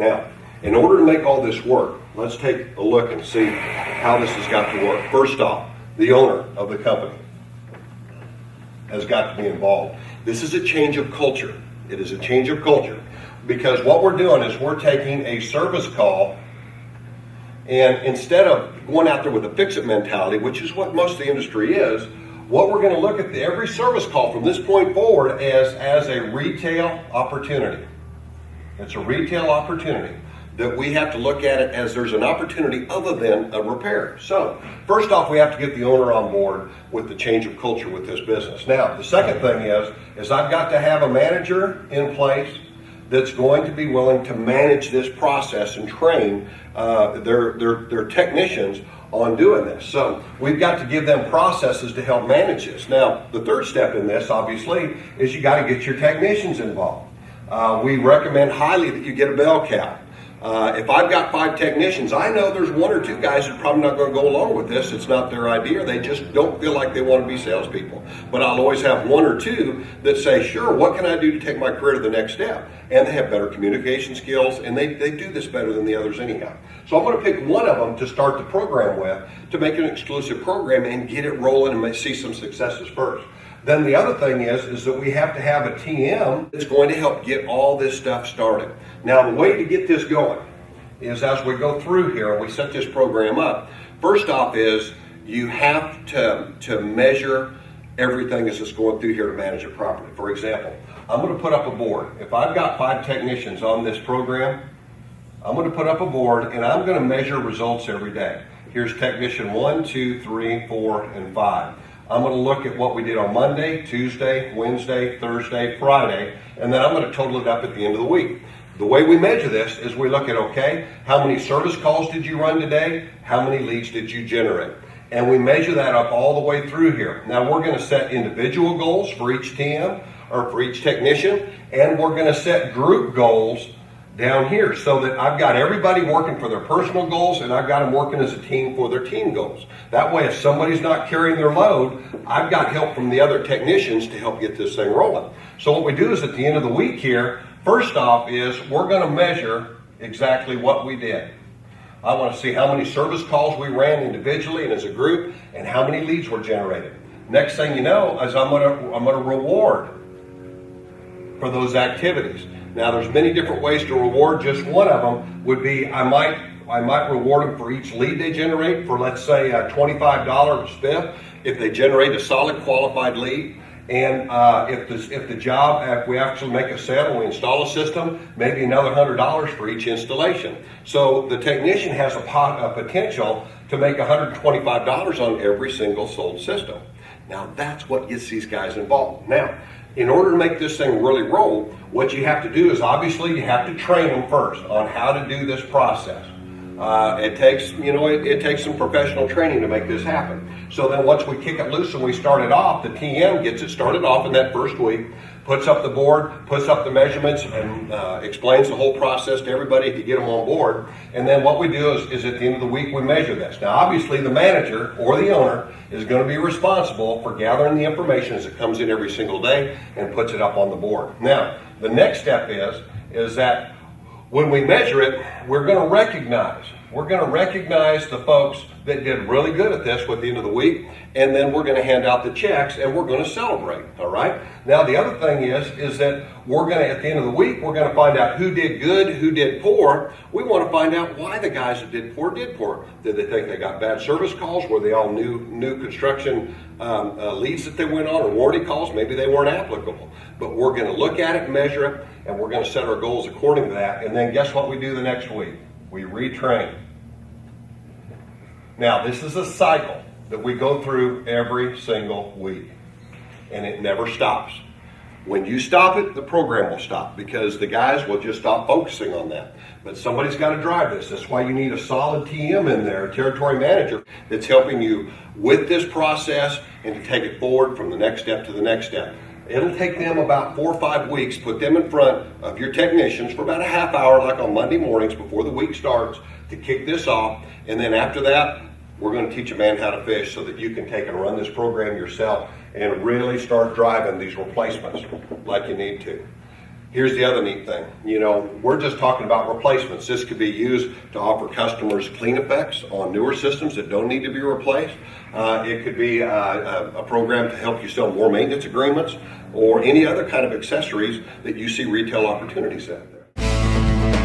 Now, in order to make all this work, let's take a look and see how this has got to work. First off, the owner of the company has got to be involved. This is a change of culture. It is a change of culture because what we're doing is we're taking a service call, and instead of going out there with a fix-it mentality, which is what most of the industry is, what we're going to look at every service call from this point forward as a retail opportunity. It's a retail opportunity that we have to look at it as there's an opportunity other than a repair. So, first off, we have to get the owner on board with the change of culture with this business. Now, the second thing is I've got to have a manager in place that's going to be willing to manage this process and train their technicians on doing this. So we've got to give them processes to help manage this. Now, the third step in this, obviously, is you got to get your technicians involved. We recommend highly that you get a bell cow. If I've got 5 technicians, I know there's 1 or 2 guys that are probably not going to go along with this. It's not their idea. They just don't feel like they want to be salespeople. But I'll always have 1 or 2 that say, sure, what can I do to take my career to the next step? And they have better communication skills, and they do this better than the others anyhow. So I'm going to pick one of them to start the program with to make an exclusive program and get it rolling and see some successes first. Then the other thing is that we have to have a TM that's going to help get all this stuff started. Now, the way to get this going is as we go through here and we set this program up, first off is you have to measure everything as it's going through here to manage it properly. For example, I'm going to put up a board. If I've got 5 technicians on this program, I'm going to put up a board and I'm going to measure results every day. Here's technician 1, 2, 3, 4, and 5. I'm going to look at what we did on Monday, Tuesday, Wednesday, Thursday, Friday, and then I'm going to total it up at the end of the week. The way we measure this is we look at, okay, how many service calls did you run today? How many leads did you generate? And we measure that up all the way through here. Now we're going to set individual goals for each TM or for each technician, and we're going to set group goals down here so that I've got everybody working for their personal goals and I've got them working as a team for their team goals. That way, if somebody's not carrying their load, I've got help from the other technicians to help get this thing rolling. So what we do is at the end of the week here, first off is we're going to measure exactly what we did. I want to see how many service calls we ran individually and as a group and how many leads were generated. Next thing you know is I'm going to reward for those activities. Now, there's many different ways to reward. Just one of them would be I might reward them for each lead they generate for, let's say, a $25 spiff if they generate a solid qualified lead. And if we actually make a sale and we install a system, maybe another $100 for each installation. So the technician has a potential to make $125 on every single sold system. Now, that's what gets these guys involved. Now, in order to make this thing really roll, what you have to do is obviously you have to train them first on how to do this process. It takes some professional training to make this happen. So then once we kick it loose and we start it off, the TM gets it started off in that first week, puts up the board, puts up the measurements, and explains the whole process to everybody to get them on board. And then what we do is at the end of the week, we measure this. Now, obviously, the manager or the owner is going to be responsible for gathering the information as it comes in every single day and puts it up on the board. Now, the next step is that when we measure it, we're going to recognize the folks that did really good at this at the end of the week, and then we're going to hand out the checks and we're going to celebrate, all right? Now, the other thing is that we're going to, at the end of the week, we're going to find out who did good, who did poor. We want to find out why the guys that did poor. Did they think they got bad service calls? Were they all new construction leads that they went on, or warranty calls? Maybe they weren't applicable. But we're going to look at it, measure it, and we're going to set our goals according to that. And then guess what we do the next week? We retrain. Now, this is a cycle that we go through every single week, and it never stops. When you stop it, the program will stop because the guys will just stop focusing on that. But somebody's got to drive this. That's why you need a solid TM in there, a territory manager, that's helping you with this process and to take it forward from the next step to the next step. It'll take them about 4 or 5 weeks, put them in front of your technicians for about a half hour, like on Monday mornings before the week starts, to kick this off. And then after that, we're going to teach a man how to fish so that you can take and run this program yourself and really start driving these replacements like you need to. Here's the other neat thing. You know, we're just talking about replacements. This could be used to offer customers clean effects on newer systems that don't need to be replaced. It could be a program to help you sell more maintenance agreements or any other kind of accessories that you see retail opportunities out there.